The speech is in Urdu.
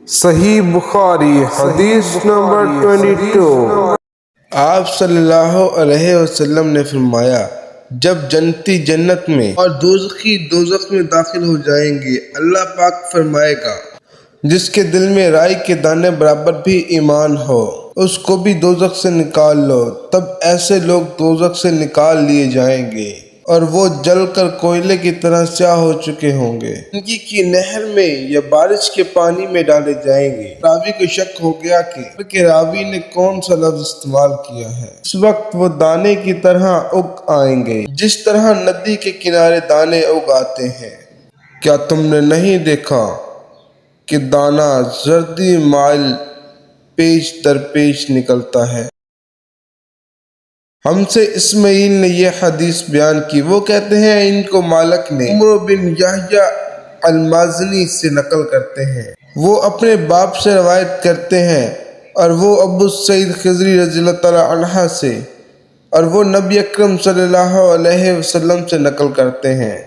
صحیح بخاری حدیث نمبر 22۔ آپ صلی اللہ علیہ وسلم نے فرمایا، جب جنتی جنت میں اور دوزخی دوزخ میں داخل ہو جائیں گے، اللہ پاک فرمائے گا جس کے دل میں رائی کے دانے برابر بھی ایمان ہو اس کو بھی دوزخ سے نکال لو۔ تب ایسے لوگ دوزخ سے نکال لیے جائیں گے اور وہ جل کر کوئلے کی طرح سیاہ ہو چکے ہوں گے، زندگی کی نہر میں یا بارش کے پانی میں ڈالے جائیں گے۔ راوی کو شک ہو گیا کہ راوی نے کون سا لفظ استعمال کیا ہے۔ اس وقت وہ دانے کی طرح اگ آئیں گے جس طرح ندی کے کنارے دانے اگ آتے ہیں۔ کیا تم نے نہیں دیکھا کہ دانہ زردی مائل پیش در پیش نکلتا ہے؟ ہم سے اسماعیل نے یہ حدیث بیان کی۔ وہ کہتے ہیں ان کو مالک نے عمرو بن یحییٰ المازنی سے نقل کرتے ہیں، وہ اپنے باپ سے روایت کرتے ہیں، اور وہ ابو سعید خضری رضی اللہ تعالی عنہ سے، اور وہ نبی اکرم صلی اللہ علیہ وسلم سے نقل کرتے ہیں۔